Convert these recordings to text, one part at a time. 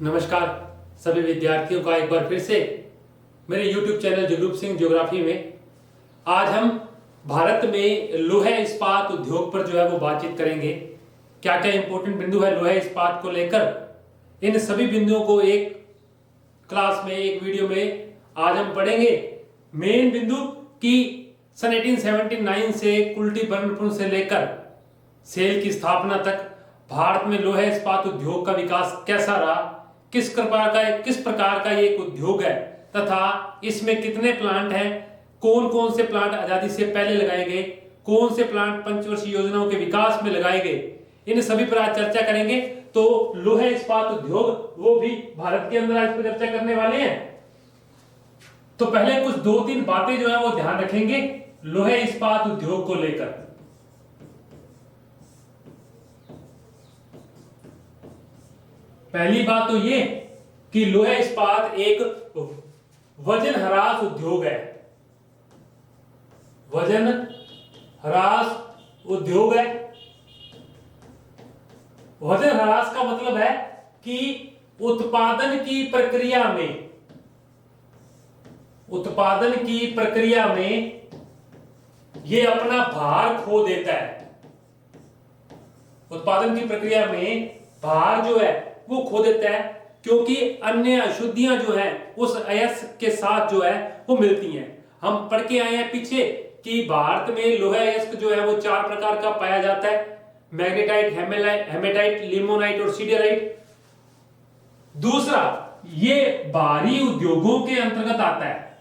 नमस्कार सभी विद्यार्थियों का एक बार फिर से मेरे YouTube channel Jagroop Singh geography में आज हम भारत में लोहा इस्पात उद्योग पर जो है वो बातचीत करेंगे। क्या क्या इंपॉर्टेंट बिंदु है लोहा इस्पात को लेकर, इन सभी बिंदुओं को एक क्लास में एक वीडियो में आज हम पढ़ेंगे। मेन बिंदु कि सन 1879 से कुल्टी बर्नपुर से लेकर सेल की स्थापना तक भारत में लोहा इस्पात उद्योग का विकास कैसा रहा, किस प्रकार का ये एक उद्योग है तथा इसमें कितने प्लांट हैं, कौन कौन से प्लांट आजादी से पहले लगाए गए, कौन से प्लांट पंचवर्षीय योजनाओं के विकास में लगाए गए, इन सभी पर आज चर्चा करेंगे। तो लोहा इस्पात उद्योग वो भी भारत के अंदर आज पर चर्चा करने वाले हैं। तो पहले कुछ दो तीन बातें जो है वो ध्यान रखेंगे लोहा इस्पात उद्योग को लेकर। पहली बात तो ये कि लोहा इस्पात एक वजन ह्रास उद्योग है। वजन ह्रास उद्योग है। वजन ह्रास का मतलब है कि उत्पादन की प्रक्रिया में ये अपना भार खो देता है। उत्पादन की प्रक्रिया में भार जो है वो खो देता है क्योंकि अन्य अशुद्धियां जो है उस अयस्क के साथ जो है वो मिलती हैं। हम पढ़ के आए हैं पीछे कि भारत में लोहा अयस्क जो है वो चार प्रकार का पाया जाता है, मैग्नेटाइट, हेमेटाइट, लिमोनाइट और सीडराइट। दूसरा, ये भारी उद्योगों के अंतर्गत आता है।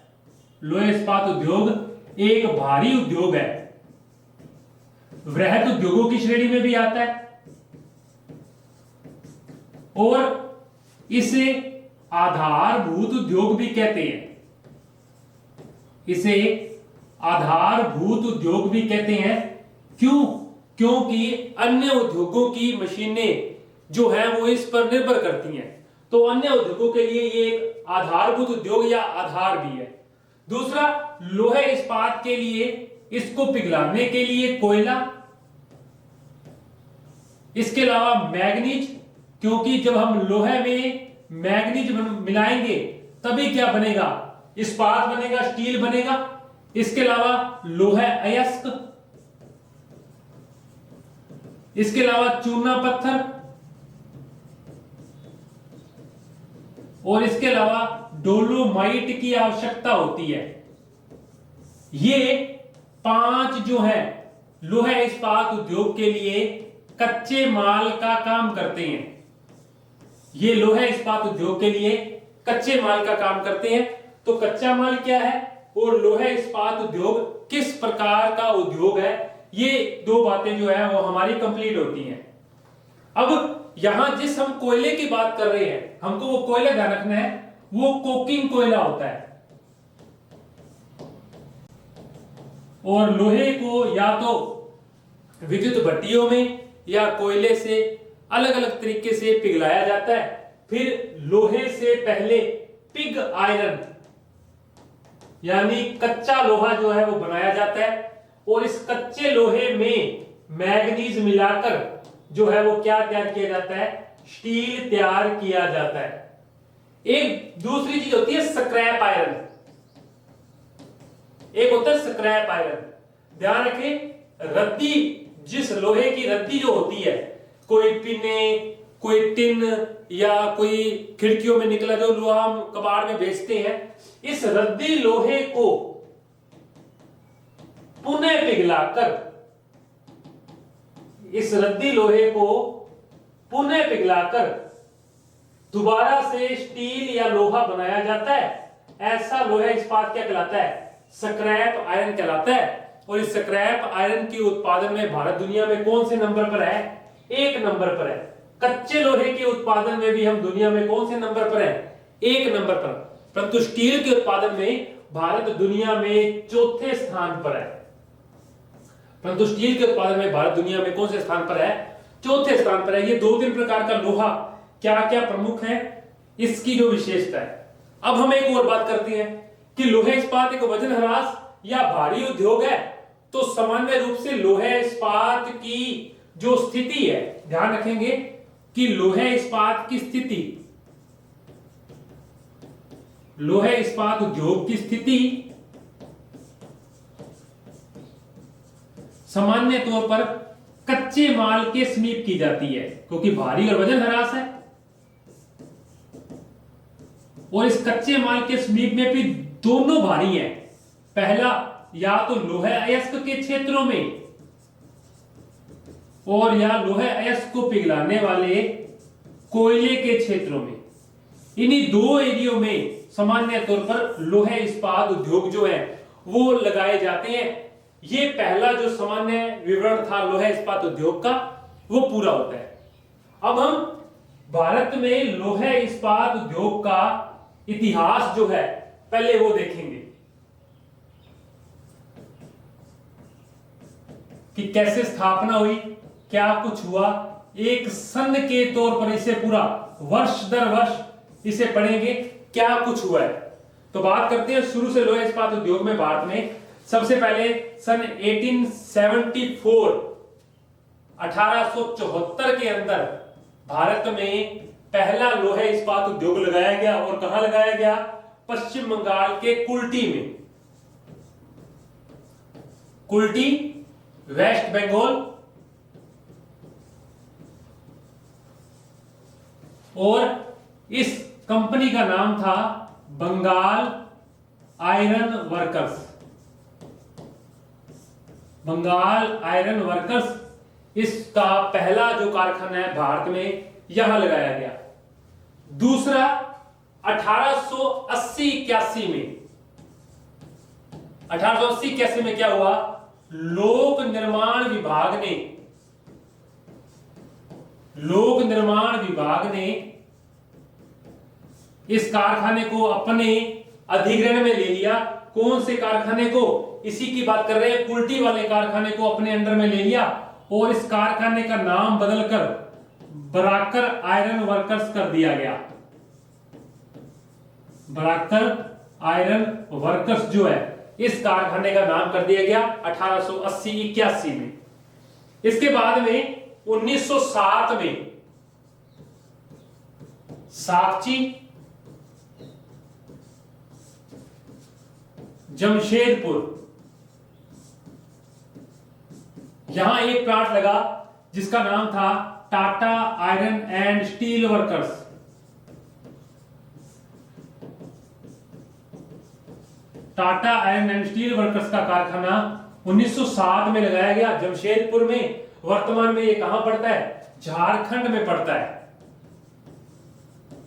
लोहा इस्पात उद्योग एक भारी उद्योग है, वृहत उद्योगों की श्रेणी में भी आता है और इसे आधारभूत उद्योग भी कहते हैं। इसे आधारभूत उद्योग भी कहते हैं। क्यों? क्योंकि अन्य उद्योगों की मशीनें जो है वो इस पर निर्भर करती हैं, तो अन्य उद्योगों के लिए ये एक आधारभूत उद्योग या आधार भी है। दूसरा, लोहा इस्पात के लिए इसको पिघलाने के लिए कोयला, इसके अलावा मैग्नीज, क्योंकि जब हम लोहे में मैग्नीज मिलाएंगे तभी क्या बनेगा, इस्पात बनेगा, स्टील बनेगा। इसके अलावा लोहा अयस्क, इसके अलावा चूना पत्थर और इसके अलावा डोलोमाइट की आवश्यकता होती है। ये पांच जो है लोहा इस्पात उद्योग के लिए कच्चे माल का काम करते हैं। ये लोहा इस्पात उद्योग के लिए कच्चे माल का काम करते हैं। तो कच्चा माल क्या है और लोहा इस्पात उद्योग किस प्रकार का उद्योग है, ये दो बातें जो है वो हमारी कंप्लीट होती हैं। अब यहां जिस हम कोयले की बात कर रहे हैं, हमको वो कोयला ध्यान रखना है, वो कोकिंग कोयला होता है। और लोहे को या तो विद्युत भट्टियों में या कोयले से अलग अलग तरीके से पिघलाया जाता है। फिर लोहे से पहले पिग आयरन यानी कच्चा लोहा जो है वो बनाया जाता है और इस कच्चे लोहे में मैग्नीज मिलाकर जो है वो क्या तैयार किया जाता है, स्टील तैयार किया जाता है। एक दूसरी चीज होती है स्क्रैप आयरन, एक होता है स्क्रैप आयरन। ध्यान रखें, रद्दी, जिस लोहे की रद्दी जो होती है, कोई पिने, कोई टिन या कोई खिड़कियों में निकला जो लोहा हम कबाड़ में बेचते हैं, इस रद्दी लोहे को पुनः पिघलाकर दोबारा से स्टील या लोहा बनाया जाता है। ऐसा लोहा इस्पात क्या कहलाता है, स्क्रैप आयरन कहलाता है। और इस स्क्रैप आयरन के उत्पादन में भारत दुनिया में कौन से नंबर पर है, एक नंबर पर है। कच्चे लोहे के उत्पादन में भी हम दुनिया में कौन से नंबर पर है, एक नंबर पर। परंतु स्टील के उत्पादन में भारत दुनिया में चौथे स्थान पर है। परंतु स्टील के उत्पादन में भारत दुनिया में कौन से स्थान पर है, चौथे स्थान पर है। ये दो तीन प्रकार का लोहा क्या क्या प्रमुख है, इसकी जो विशेषता है। अब हम एक और बात करते हैं कि लोहा इस्पात एक वजन ह्रास या भारी उद्योग है। तो सामान्य रूप से लोहा इस्पात की जो स्थिति है, ध्यान रखेंगे कि लोहे इस्पात की स्थिति लोहे इस्पात उद्योग की स्थिति सामान्य तौर पर कच्चे माल के समीप की जाती है, क्योंकि भारी और वजन ह्रास है, और इस कच्चे माल के समीप में भी दोनों भारी हैं। पहला, या तो लोहे अयस्क के क्षेत्रों में और या लोहे अयस्क को पिघलाने वाले कोयले के क्षेत्रों में। इन्हीं दो एरियो में सामान्य तौर पर लोहे इस्पात उद्योग जो है वो लगाए जाते हैं। ये पहला जो सामान्य विवरण था लोहे इस्पात उद्योग का, वो पूरा होता है। अब हम भारत में लोहे इस्पात उद्योग का इतिहास जो है पहले वो देखेंगे कि कैसे स्थापना हुई, क्या कुछ हुआ। एक सन के तौर पर इसे पूरा वर्ष दर वर्ष इसे पढ़ेंगे क्या कुछ हुआ है। तो बात करते हैं शुरू से लोहे इस्पात उद्योग में भारत में। सबसे पहले सन 1874 1874 के अंदर भारत में पहला लोहे इस्पात उद्योग लगाया गया। और कहां लगाया गया? पश्चिम बंगाल के कुल्टी में। कुल्टी, वेस्ट बंगाल। और इस कंपनी का नाम था Bengal iron workers. Bengal iron workers इसका पहला जो कारखाना है भारत में, यहां लगाया गया। दूसरा 1880-81 में 1880-81 में क्या हुआ? लोक निर्माण विभाग ने इस कारखाने को अपने अधिग्रहण में ले लिया। कौन से कारखाने को? इसी की बात कर रहे हैं, कुल्टी वाले कारखाने को अपने अंडर में ले लिया और इस कारखाने का नाम बदलकर बराकर आयरन वर्कर्स कर दिया गया। बराकर आयरन वर्कर्स जो है इस कारखाने का नाम कर दिया गया 1880-81 में। इसके बाद में 1907 में साकची, जमशेदपुर, यहां एक प्लांट लगा जिसका नाम था Tata iron and steel workers. Tata iron and steel workers का कारखाना 1907 में लगाया गया जमशेदपुर में। वर्तमान में ये कहां पड़ता है? झारखंड में पड़ता है।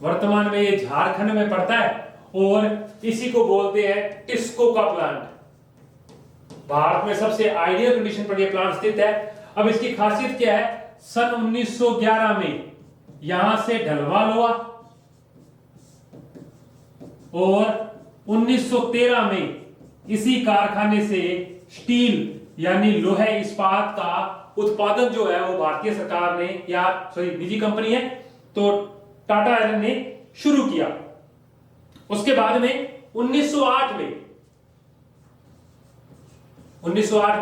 वर्तमान में ये झारखंड में पड़ता है और इसी को बोलते हैं टिस्को का प्लांट। भारत में सबसे आइडियल कंडीशन पर यह प्लांट स्थित है। अब इसकी खासियत क्या है? सन 1911 में यहां से ढलवाल हुआ और 1913 में इसी कारखाने से स्टील यानी लोहे इस्पात का उत्पादन जो है वो भारतीय सरकार ने या निजी कंपनी है तो टाटा आयरन ने शुरू किया। उसके बाद में 1908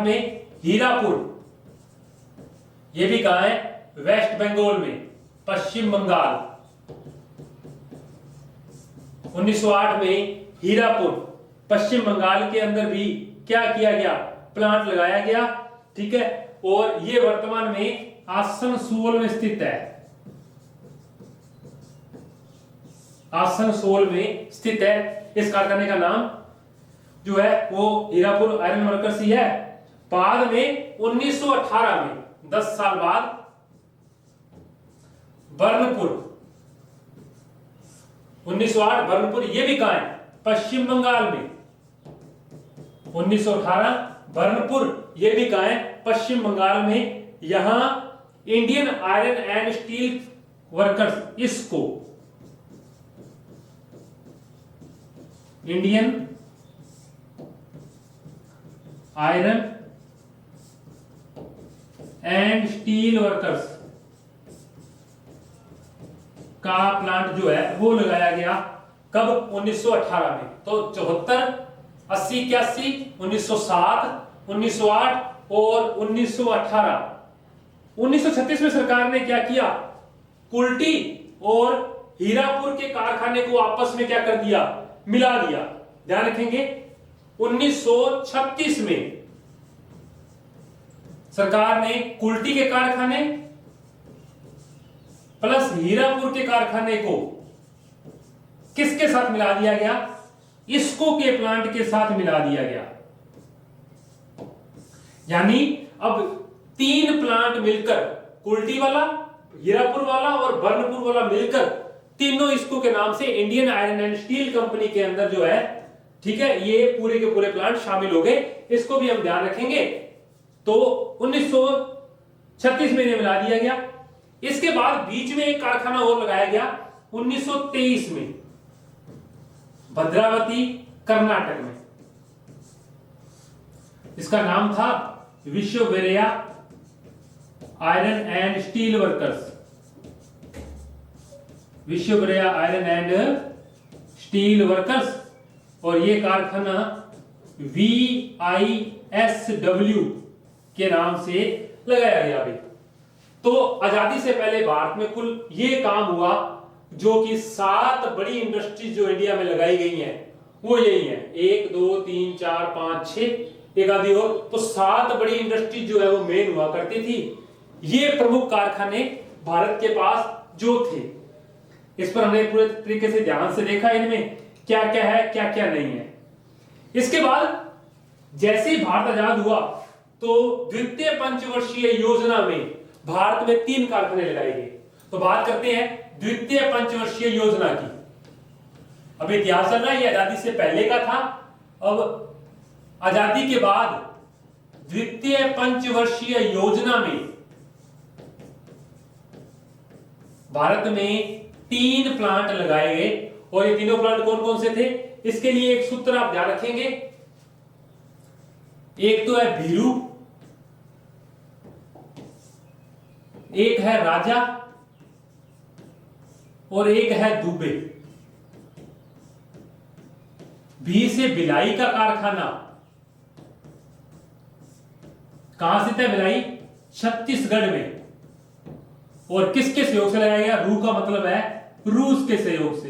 में हीरापुर, यह भी कहां है? वेस्ट बंगाल में, पश्चिम बंगाल। 1908 में हीरापुर पश्चिम बंगाल के अंदर भी क्या किया गया? प्लांट लगाया गया। ठीक है, और यह वर्तमान में आसनसोल में स्थित है। आसनसोल में स्थित है। इस कारखाने का नाम जो है वो हीरापुर आयरन वर्कर्स ही है। बाद में 1918 में 10 साल बाद बर्नपुर, 1908 बर्नपुर, यह भी कहां है? पश्चिम बंगाल में। 1918 बर्नपुर, यह भी कहां है? पश्चिम बंगाल में। यहां Indian iron and steel workers, इसको Indian iron and steel workers का प्लांट जो है वो लगाया गया। कब? 1918 में। तो 74, 80, 81, 1907, 1908 और 1918। 1936 में सरकार ने क्या किया? कुल्टी और हीरापुर के कारखाने को आपस में क्या कर दिया? मिला दिया। ध्यान रखेंगे 1936 में सरकार ने कुल्टी के कारखाने प्लस हीरापुर के कारखाने को किसके साथ मिला दिया गया? इसको के प्लांट के साथ मिला दिया गया। यानी अब 3 प्लांट मिलकर, कुल्टी वाला, हीरापुर वाला और बर्नपुर वाला मिलकर, तीनों इसको के नाम से Indian iron and steel company के अंदर जो है, ठीक है, ये पूरे के पूरे प्लांट शामिल हो गए। इसको भी हम ध्यान रखेंगे। तो 1936 में मिला दिया गया। इसके बाद बीच में एक कारखाना और लगाया गया 1923 में भद्रावती, कर्नाटक में। इसका नाम था Visvesvaraya iron and steel workers, Visvesvaraya iron and steel workers. और ये कारखाना VISW के नाम से लगाया गया। अभी तो आजादी से पहले भारत में कुल ये काम हुआ, जो कि 7 बड़ी इंडस्ट्रीज जो इंडिया में लगाई गई हैं वो यही है, 1 2 3 4 5 6 एक आदि और। तो 7 बड़ी इंडस्ट्रीज जो है वो मेन हुआ करती थी। ये प्रमुख कारखाने भारत के पास जो थे, इस पर हमने पूरे तरीके से ध्यान से देखा इनमें क्या क्या है, क्या क्या नहीं है। इसके बाद जैसे ही भारत आजाद हुआ तो द्वितीय पंचवर्षीय योजना में भारत में 3 कारखाने लगाए गए। तो बात करते हैं द्वितीय पंचवर्षीय योजना की। अब इतिहास चल रहा है, ये आजादी से पहले का था। अब आजादी के बाद द्वितीय पंचवर्षीय योजना में भारत में 3 प्लांट लगाए गए। और ये तीनों प्लांट कौन कौन से थे? इसके लिए एक सूत्र आप ध्यान रखेंगे। एक तो है भीरू, एक है राजा और एक है दुबे। भी से भिलाई का कारखाना कहां स्थित है? भिलाई छत्तीसगढ़ में। और किसके सहयोग से लगाया गया? रू का मतलब है रूस के सहयोग से।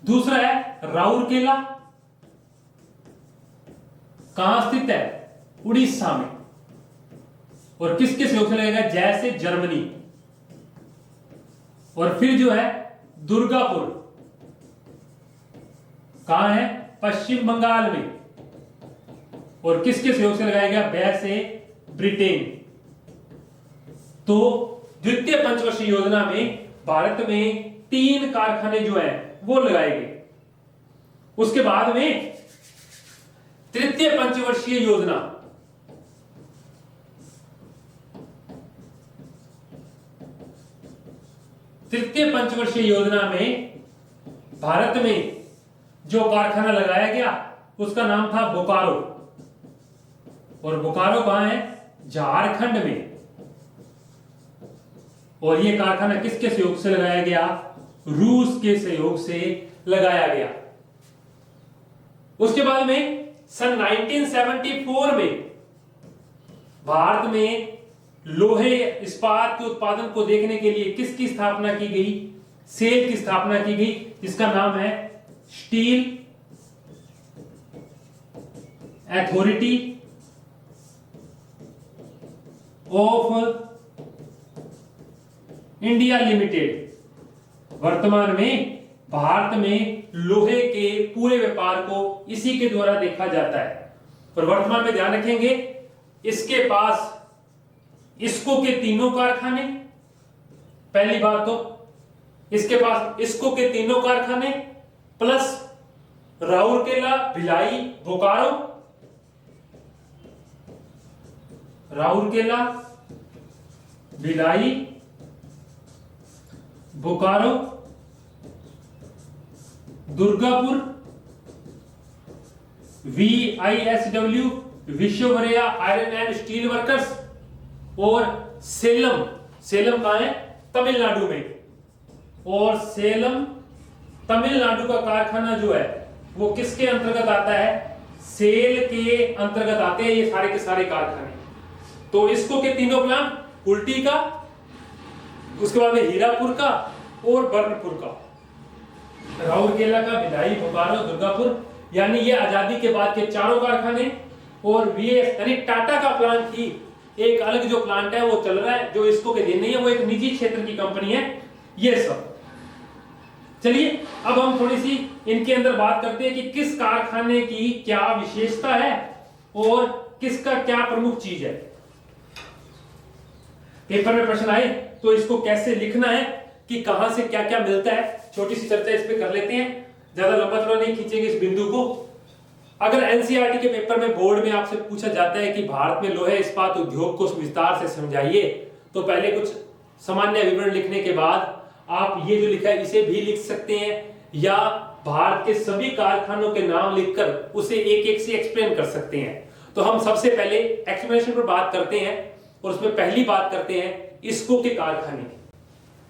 दूसरा है राउरकेला, कहां स्थित है? उड़ीसा में। और किसके सहयोग से लगेगा? जैसे जर्मनी। और फिर जो है दुर्गापुर, कहां है? पश्चिम बंगाल में। और किसके सहयोग से लगाया गया? वैसे ब्रिटेन। तो द्वितीय पंचवर्षीय योजना में भारत में 3 कारखाने जो है वो लगाए गए। उसके बाद में तृतीय पंचवर्षीय योजना, तृतीय पंचवर्षीय योजना में भारत में जो कारखाना लगाया गया उसका नाम था बोकारो। और बोकारो कहां है? झारखंड में। और यह कारखाना किसके सहयोग से लगाया गया? रूस के सहयोग से लगाया गया। उसके बाद में सन 1974 में भारत में लोहे इस्पात के उत्पादन को देखने के लिए किसकी स्थापना की गई? सेल की स्थापना की गई, जिसका नाम है steel authority of India limited. वर्तमान में भारत में लोहे के पूरे व्यापार को इसी के द्वारा देखा जाता है। और वर्तमान में ध्यान रखेंगे, इसके पास इसको के 3 कारखाने, पहली बात तो इसके पास इसको के 3 कारखाने plus Rourkela, Bhilai, Bokaro, Rourkela, Bhilai, Bokaro, Durgapur, VISW Visvesvaraya iron and steel workers, और सेलम, सेलम कहां है? तमिलनाडु में। और सेलम तमिलनाडु का कारखाना जो है वो किसके अंतर्गत आता है? सेल के अंतर्गत आते हैं ये सारे के सारे कारखाने। तो इसको के 3 प्लांट, कुल्टी का, उसके बाद में हीरापुर का और बर्नपुर का। राउरकेला का, भिलाई, बोकारो, दुर्गापुर, यानी ये आजादी के बाद के चारों कारखाने। और वीएस यानी टाटा का प्लांट ही एक अलग जो प्लांट है वो चल रहा है, जो इसको के दिन नहीं है, वो एक निजी क्षेत्र की कंपनी है। ये सब चलिए अब हम थोड़ी सी इनके अंदर बात करते हैं कि किस कारखाने की क्या विशेषता है और किसका क्या प्रमुख चीज है। पेपर में प्रश्न आए तो इसको कैसे लिखना है कि कहां से क्या क्या मिलता है, छोटी सी चर्चा इस पे कर लेते हैं, ज्यादा लंबा चौड़ा नहीं खींचेंगे इस बिंदु को। अगर एनसीईआरटी के पेपर में बोर्ड में आपसे पूछा जाता है कि भारत में लोहे इस्पात उद्योग को विस्तार से समझाइए, तो पहले कुछ सामान्य विवरण लिखने के बाद आप ये जो लिखा है इसे भी लिख सकते हैं, या भारत के सभी कारखानों के नाम लिखकर उसे एक एक से एक्सप्लेन कर सकते हैं। तो हम सबसे पहले एक्सप्लेनेशन पर बात करते हैं और उसमें पहली बात करते हैं इसको के कारखाने।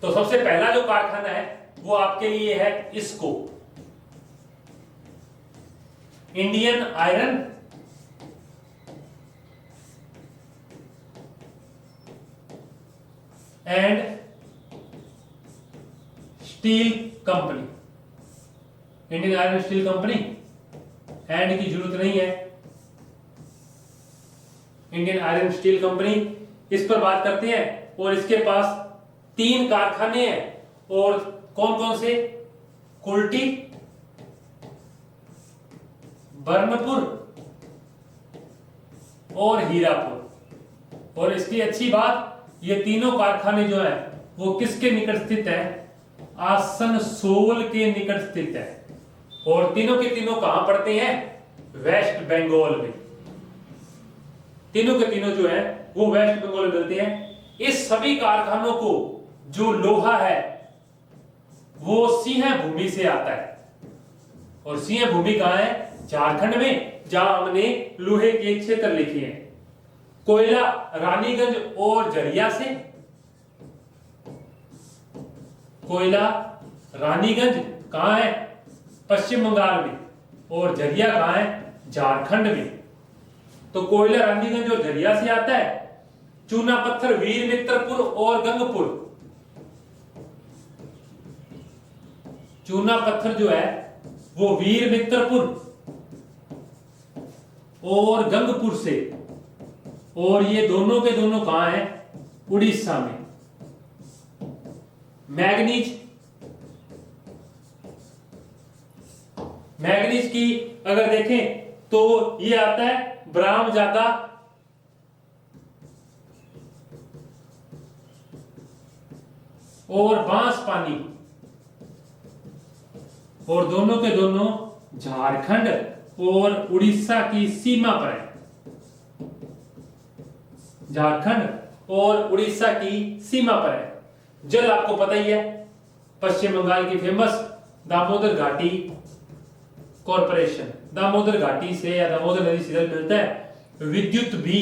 तो सबसे पहला जो कारखाना है वो आपके लिए है इसको, Indian iron and steel company. Indian iron steel company, and की जरूरत नहीं है, इंडियन आयरन स्टील कंपनी, इस पर बात करते हैं। और इसके पास 3 कारखाने हैं, और कौन कौन से? कुल्टी, बर्नपुर और हीरापुर। और इसकी अच्छी बात, ये तीनों कारखाने जो है वो किसके निकट स्थित है? आसनसोल के निकट स्थित है। और तीनों के तीनों कहां पड़ते हैं? वेस्ट बंगाल में। तीनों के तीनों जो है वो वेस्ट बंगाल में मिलते हैं। इस सभी कारखानों को जो लोहा है वो सिंह भूमि से आता है, और सिंह भूमि कहां है? झारखंड में, जहां हमने लोहे के क्षेत्र लिखे हैं। कोयला रानीगंज और झरिया से, कोयला रानीगंज कहां है? पश्चिम बंगाल में, और झरिया कहां है? झारखंड में। तो कोयला रानीगंज और झरिया से आता है। चूना पत्थर वीर मित्रपुर और गंगपुर, चूना पत्थर जो है वो वीर मित्रपुर और गंगपुर से, और ये दोनों के दोनों कहां हैं? उड़ीसा में। मैग्नीज, मैग्नीज की अगर देखें तो ये आता है ब्राह्मजादा और बांसपानी, और दोनों के दोनों झारखंड और उड़ीसा की सीमा पर है। झारखंड और उड़ीसा की सीमा पर है। जल आपको पता ही है, पश्चिम बंगाल की फेमस दामोदर घाटी कॉरपोरेशन, दामोदर घाटी से या दामोदर नदी से जल मिलता है। विद्युत भी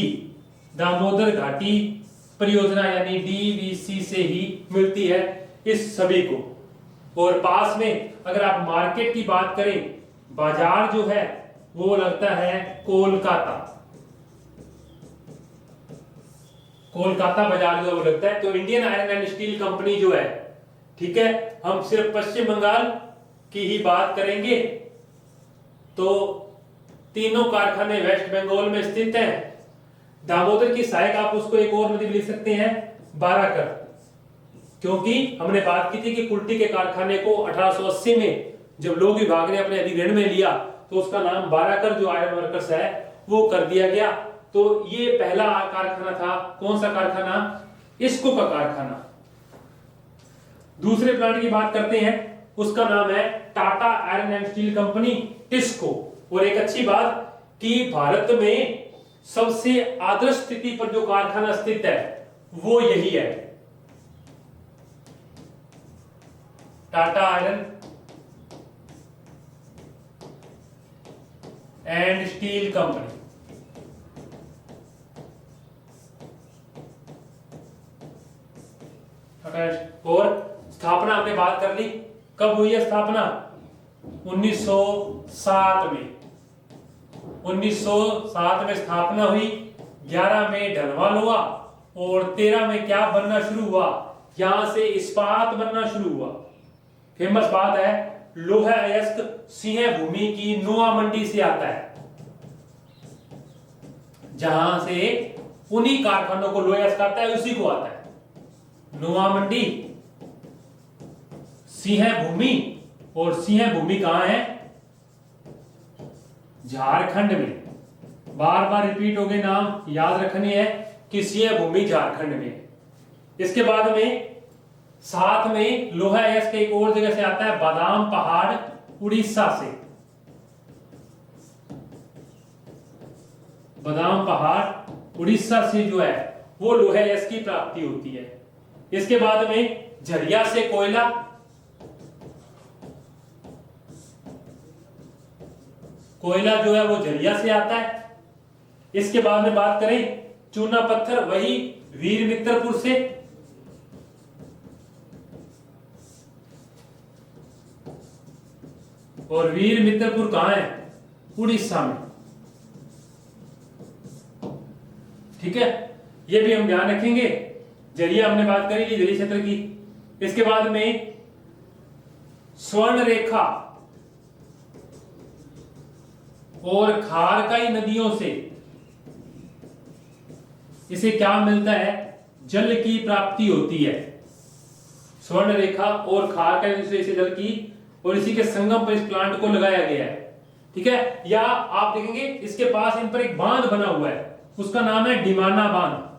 दामोदर घाटी परियोजना यानी डीवीसी से ही मिलती है इस सभी को। और पास में अगर आप मार्केट की बात करें, बाजार जो है वो लगता है कोलकाता, कोलकाता बाजार जो लगता है। तो Indian iron and steel company जो है, ठीक है, हम सिर्फ पश्चिम बंगाल की ही बात करेंगे तो तीनों कारखाने वेस्ट बंगाल में स्थित हैं। दामोदर की सहायक आप उसको एक और नदी लिख सकते हैं, बाराकर, क्योंकि हमने बात की थी कि कुल्टी के कारखाने को 1880 में जब लोक विभाग ने अपने अधिग्रहण में लिया तो उसका नाम बाराकर जो आयरन वर्कर्स है वो कर दिया गया। तो ये पहला कारखाना था। कौन सा कारखाना? इसको का कारखाना। दूसरे प्लांट की बात करते हैं, उसका नाम है Tata iron and steel company, TISCO. और एक अच्छी बात कि भारत में सबसे आदर्श स्थिति पर जो कारखाना स्थित है वो यही है, Tata iron and steel company. और स्थापना हमने बात कर ली, कब हुई है स्थापना? 1907 में। 1907 में स्थापना हुई, 11 में ढलवाल हुआ और 13 में क्या बनना शुरू हुआ? यहां से इस्पात बनना शुरू हुआ। फेमस बात है लोहा अयस्क सिंह भूमि की नुआ मंडी से आता है, जहां से उन्हीं कारखानों को लोहा अयस्क आता है उसी को आता है। नुआ मंडी, सिंह भूमि, और सिंह भूमि कहां है? झारखंड में। बार बार रिपीट हो गए, नाम याद रखने है कि सिंह भूमि झारखंड में। इसके बाद में साथ में लोहा अयस्क एक और जगह से आता है, बादाम पहाड़ उड़ीसा से। बादाम पहाड़ उड़ीसा से जो है वो लोहा अयस्क की प्राप्ति होती है। इसके बाद में झरिया से कोयला, कोयला जो है वो झरिया से आता है। इसके बाद में बात करें चूना पत्थर, वही वीर मित्रपुर से। और वीर मित्रपुर कहां है? उड़ीसा में। ठीक है, ये भी हम ध्यान रखेंगे। जरिया हमने बात करी ली, जरिया क्षेत्र की। इसके बाद में स्वर्ण रेखा और खारकाई नदियों से इसे क्या मिलता है? जल की प्राप्ति होती है। स्वर्ण रेखा और खारकाई नदी से इसे जल की, और इसी के संगम पर इस प्लांट को लगाया गया है। ठीक है, या आप देखेंगे इसके पास इन पर एक बांध बना हुआ है, उसका नाम है डिमाना बांध।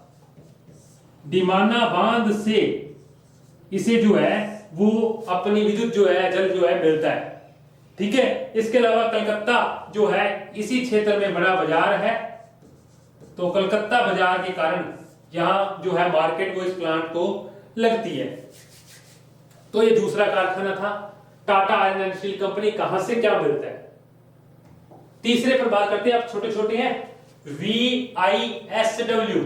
डिमाना बांध से इसे जो है वो अपनी विद्युत जो है जल जो है मिलता है। ठीक है, इसके अलावा कलकत्ता जो है इसी क्षेत्र में बड़ा बाजार है, तो कलकत्ता बाजार के कारण यहां जो है मार्केट वो इस प्लांट को लगती है। तो ये दूसरा कारखाना था। Tata iron and steel company, कहां से क्या मिलता है? तीसरे पर बात करते हैं, आप छोटे छोटे हैं। VISW,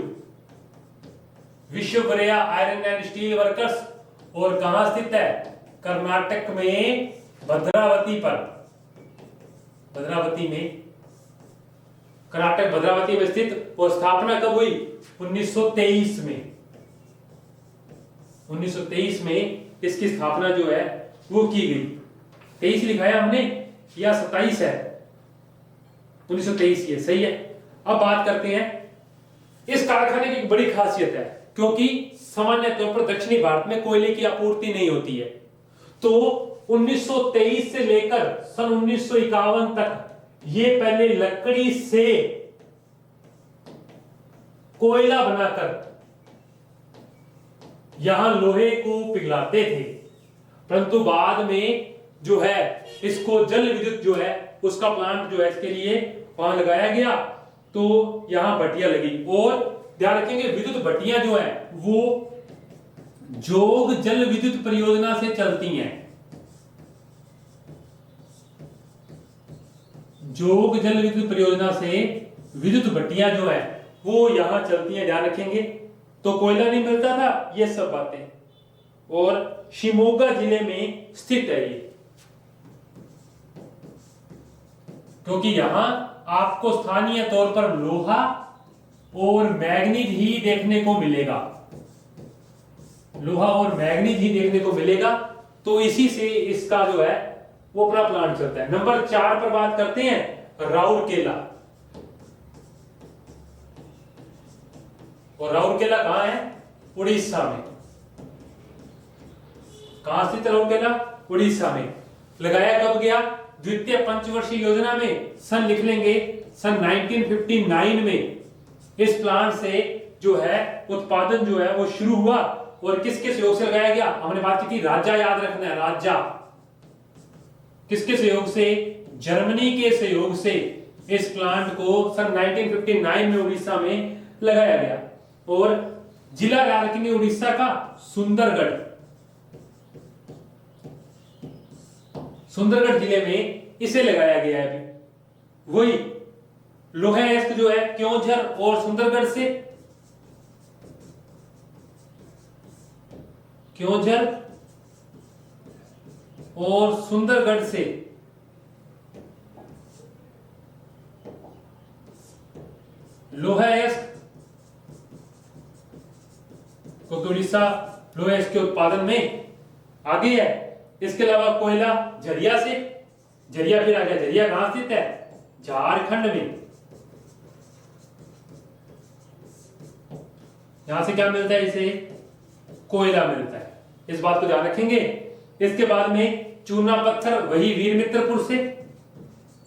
Visvesvaraya iron and steel workers, और कहां स्थित है? कर्नाटक में भद्रावती पर। भद्रावती में, कर्नाटक भद्रावती में स्थित। और स्थापना कब हुई? 1923 में। 1923 में इसकी स्थापना जो है वो की गई। 23 लिखा है हमने या 27 है? 1923 ये सही है। अब बात करते हैं, इस कारखाने की एक बड़ी खासियत है, क्योंकि सामान्य तौर पर दक्षिणी भारत में कोयले की आपूर्ति नहीं होती है, तो 1923 से लेकर सन 1951 तक ये पहले लकड़ी से कोयला बनाकर यहां लोहे को पिघलाते थे, परंतु बाद में जो है इसको जल विद्युत जो है उसका प्लांट जो है इसके लिए वहां लगाया गया, तो यहां भट्टियां लगी। और ध्यान रखेंगे विद्युत भट्टियां जो है वो जोग जल विद्युत परियोजना से चलती हैं। जोग जल विद्युत परियोजना से विद्युत भट्टियां जो है वो यहां चलती हैं, ध्यान रखेंगे। तो कोयला नहीं मिलता था, ये सब बातें। और शिमोगा जिले में स्थित है ये, क्योंकि यहां आपको स्थानीय तौर पर लोहा और मैग्नीज ही देखने को मिलेगा। लोहा और मैग्नीज ही देखने को मिलेगा, तो इसी से इसका जो है वो अपना प्लांट चलता है। नंबर 4 पर बात करते हैं, राउरकेला। और राउरकेला कहां है? उड़ीसा में। कहां स्थित राउरकेला? उड़ीसा में। लगाया कब गया? द्वितीय पंचवर्षीय योजना में सन लिख लेंगे, सन 1959 में इस प्लांट से जो है उत्पादन जो है वो शुरू हुआ। और किसके सहयोग से लगाया गया? हमने बात की थी राजा, याद रखना है राजा। किसके सहयोग से? जर्मनी के सहयोग से इस प्लांट को सन 1959 में उड़ीसा में लगाया गया। और जिला याद रखेंगे उड़ीसा का सुंदरगढ़। सुंदरगढ़ जिले में इसे लगाया गया है। वही लोहा अयस्क जो है क्योंझर और सुंदरगढ़ से, क्योंझर और सुंदरगढ़ से लोहा अयस्क, क्योंकि उड़ीसा लोहा अयस्क के उत्पादन में आगे है। इसके अलावा कोयला झरिया से, झरिया फिर आ गया, झरिया कहां स्थित है? झारखंड में। यहां से क्या मिलता है? इसे कोयला मिलता है, इस बात को ध्यान रखेंगे। इसके बाद में चूना पत्थर, वही वीरमित्रपुर से।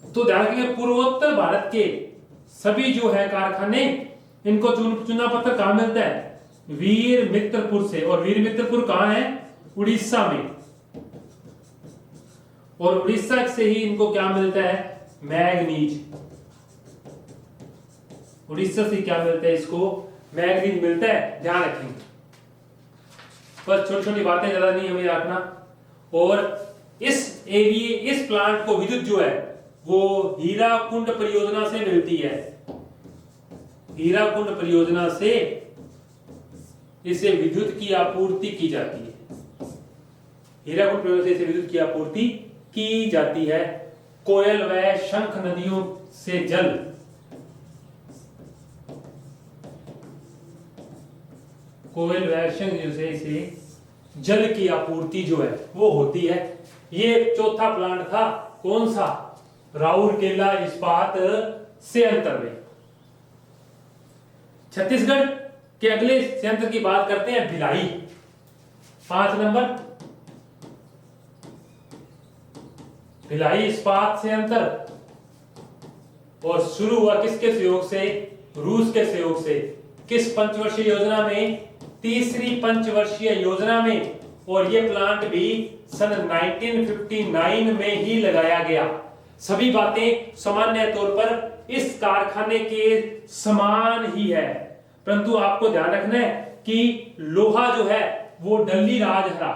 तो ध्यान रखेंगे पूर्वोत्तर भारत के सभी जो है कारखाने, इनको चूना पत्थर कहां मिलता है? वीरमित्रपुर से। और वीरमित्रपुर कहां है? उड़ीसा में। और उड़ीसा से ही इनको क्या मिलता है? मैग्नीज। उड़ीसा से क्या मिलता है? इसको मैग्नीज मिलता है, ध्यान रखेंगे। बस छोटी छोटी बातें, ज्यादा नहीं हमें रखना। और इस प्लांट को विद्युत जो है वो हीराकुंड परियोजना से मिलती है। हीराकुंड परियोजना से इसे विद्युत की आपूर्ति की जाती है। हीराकुंड परियोजना से इसे विद्युत की आपूर्ति की जाती है। कोयल व शंख नदियों से जल, कोयल व शंख नदियों से इसे जल की आपूर्ति जो है वो होती है। ये चौथा प्लांट था, कौन सा? राउरकेला इस्पात संयंत्र में। छत्तीसगढ़ के अगले संयंत्र की बात करते हैं, भिलाई। 5 नंबर, भिलाई इस्पात संयंत्र। और शुरू हुआ किसके सहयोग से? रूस के सहयोग से। किस पंचवर्षीय योजना में? तीसरी पंचवर्षीय योजना में। और यह प्लांट भी सन 1959 में ही लगाया गया। सभी बातें सामान्य तौर पर इस कारखाने के समान ही है, परंतु आपको ध्यान रखना है कि लोहा जो है वो डल्ली राजहरा,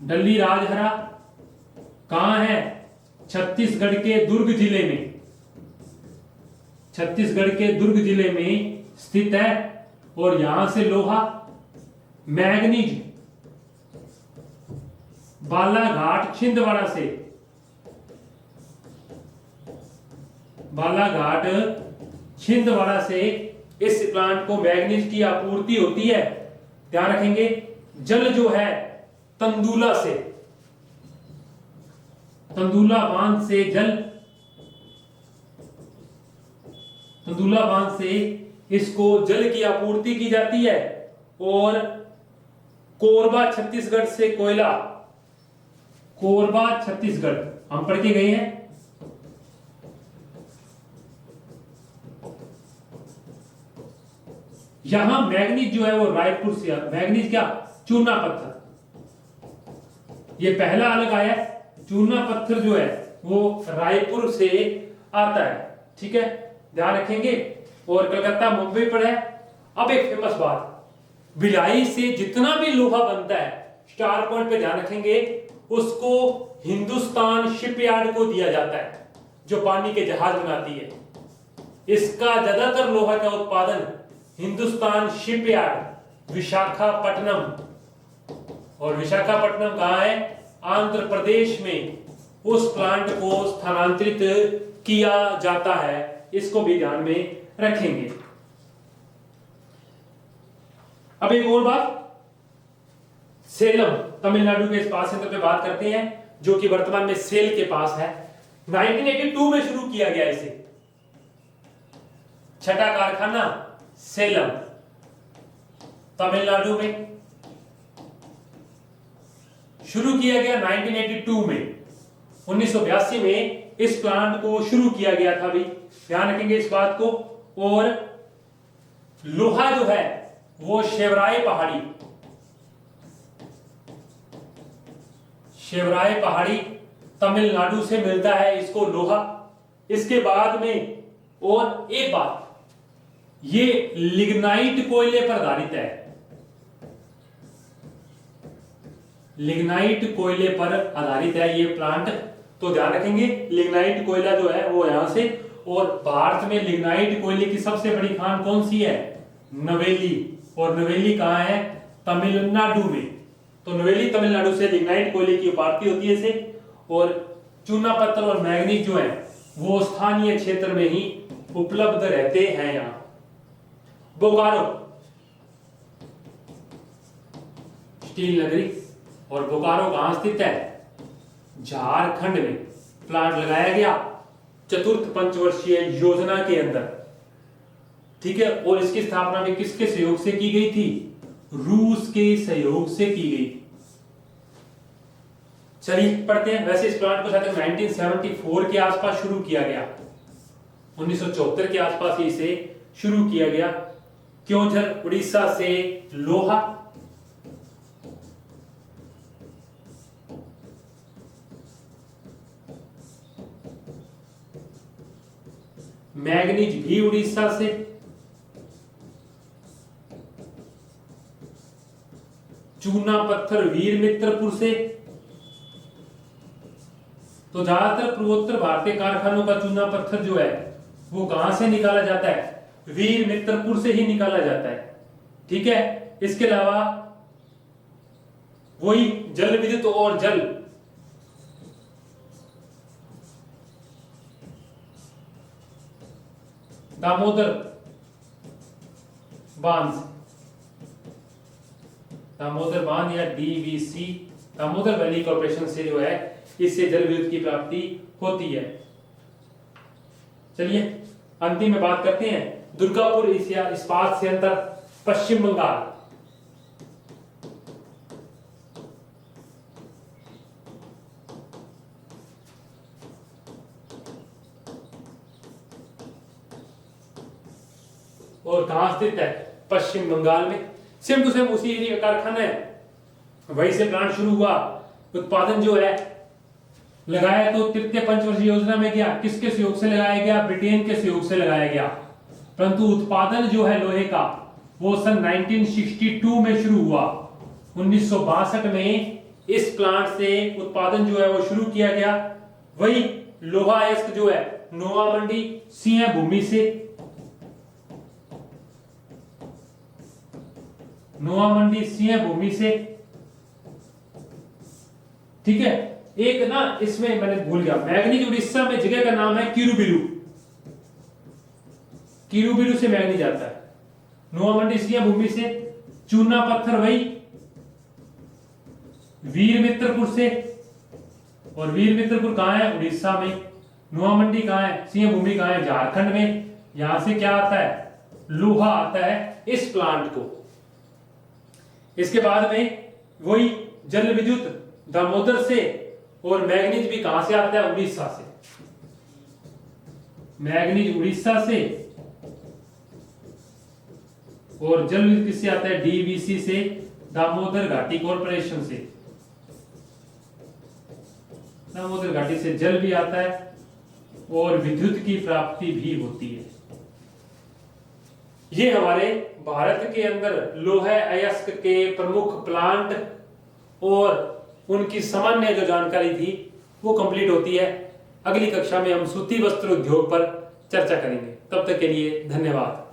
डल्ली राजहरा कहां है? छत्तीसगढ़ के दुर्ग जिले में। छत्तीसगढ़ के दुर्ग जिले में स्थित है। और यहां से लोहा, मैग्नीज बालाघाट छिंदवाड़ा से, बालाघाट छिंदवाड़ा से इस प्लांट को मैग्नीज की आपूर्ति होती है। ध्यान रखेंगे। जल जो है तंदुला से, तंदुला बांध से जल, तंदुला बांध से इसको जल की आपूर्ति की जाती है। और कोरबा छत्तीसगढ़ से कोयला, कोरबा छत्तीसगढ़ हम पढ़ के गए हैं। यहां मैग्नीज जो है वो रायपुर से, मैग्नीज क्या? चूना पत्थर। ये पहला अलग आया है। चूना पत्थर जो है वो रायपुर से आता है, ठीक है, ध्यान रखेंगे। और कलकत्ता मुंबई पर है। अब एक फेमस बात, भिलाई से जितना भी लोहा बनता है, स्टार पॉइंट पे ध्यान रखेंगे, उसको हिंदुस्तान शिपयार्ड को दिया जाता है, जो पानी के जहाज बनाती है। इसका ज्यादातर लोहा का उत्पादन हिंदुस्तान शिपयार्ड विशाखापट्टनम, और विशाखापट्टनम कहां है? आंध्र प्रदेश में। उस प्लांट को स्थानांतरित किया जाता है, इसको भी ध्यान में रखेंगे। अब एक और बात, सेलम तमिलनाडु के इस्पात संयंत्र पे बात करते हैं, जो कि वर्तमान में सेल के पास है। 1982 में शुरू किया गया इसे, छठा कारखाना सेलम तमिलनाडु में शुरू किया गया 1982 में। 1982 में इस प्लांट को शुरू किया गया था भी, ध्यान रखेंगे इस बात को। और लोहा जो है वो शेवराय पहाड़ी, शेवराय पहाड़ी तमिलनाडु से मिलता है इसको लोहा। इसके बाद में और एक बात, ये लिग्नाइट कोयले पर आधारित है, लिग्नाइट कोयले पर आधारित है ये प्लांट। तो ध्यान रखेंगे लिग्नाइट कोयला जो है वो यहां से। और भारत में लिग्नाइट कोयले की सबसे बड़ी खान कौन सी है? नवेली। और नवेली कहां है? तमिलनाडु में। तो नवेली तमिलनाडु से लिग्नाइट कोयले की आपूर्ति होती है इसे। और चूना पत्थर और मैग्नीज जो है वो स्थानीय क्षेत्र में ही उपलब्ध रहते हैं। यहां बोकारो स्टील नगरी, और बोकारो कहां स्थित है? झारखंड में प्लांट लगाया गया चतुर्थ पंचवर्षीय योजना के अंदर, ठीक है। और इसकी स्थापना भी किसके सहयोग से की गई थी? रूस के सहयोग से की गई। चलिए पढ़ते हैं। वैसे इस प्लांट को शायद 1974 के आसपास शुरू किया गया, 1974 के आसपास इसे शुरू किया गया। क्योंझर उड़ीसा से लोहा, मैग्नीज भी उड़ीसा से, चूना पत्थर वीर मित्रपुर से। तो ज्यादातर पूर्वोत्तर भारतीय कारखानों का चूना पत्थर जो है वो कहां से निकाला जाता है? वीर मित्रपुर से ही निकाला जाता है, ठीक है। इसके अलावा वही जल विद्युत और जल दामोदर बांध या डीवीसी, दामोदर वैली कॉर्पोरेशन से जो है इससे जल विद्युत की प्राप्ति होती है। चलिए अंतिम में बात करते हैं दुर्गापुर इस्पात संयंत्र, पश्चिम बंगाल। और कहां स्थित है? पश्चिम बंगाल में। सेम टू सेम उसी एरिया का कारखाना है, वहीं से प्लांट शुरू हुआ। उत्पादन जो है लगाया तो तृतीय पंचवर्षीय योजना में गया। किसके सहयोग से लगाया गया? ब्रिटेन के सहयोग से लगाया गया। परंतु उत्पादन जो है लोहे का वो सन 1962 में शुरू हुआ। 1962 में इस प्लांट से उत्पादन जो है वो शुरू किया गया। वही लोहा अयस्क जो है नोवा मंडी सिंह भूमि से, नोवा मंडी सिंह भूमि से, ठीक है। एक ना इसमें मैंने भूल गया, मैग्नीज उड़ीसा में जगह का नाम है किरुबिलू, किरुबिलू से मैग्नीज आता है। नोवा मंडी सिंह भूमि से। चूना पत्थर वही वीर मित्रपुर से, और वीर मित्रपुर कहां है? उड़ीसा में। नोवा मंडी कहां है? सिंह भूमि कहां है? झारखंड में। यहां से क्या आता है? लोहा आता है इस प्लांट को। इसके बाद में वही जल विद्युत दामोदर से, और मैग्नीज भी कहां से आता है? उड़ीसा से। मैग्नीज उड़ीसा से, और जल विद्युत किससे आता है? डीवीसी से, दामोदर घाटी कॉर्पोरेशन से। दामोदर घाटी से जल भी आता है और विद्युत की प्राप्ति भी होती है। ये हमारे भारत के अंदर लोहे अयस्क के प्रमुख प्लांट और उनकी सामान्य जो जानकारी थी वो कंप्लीट होती है। अगली कक्षा में हम सूती वस्त्र उद्योग पर चर्चा करेंगे। तब तक के लिए धन्यवाद।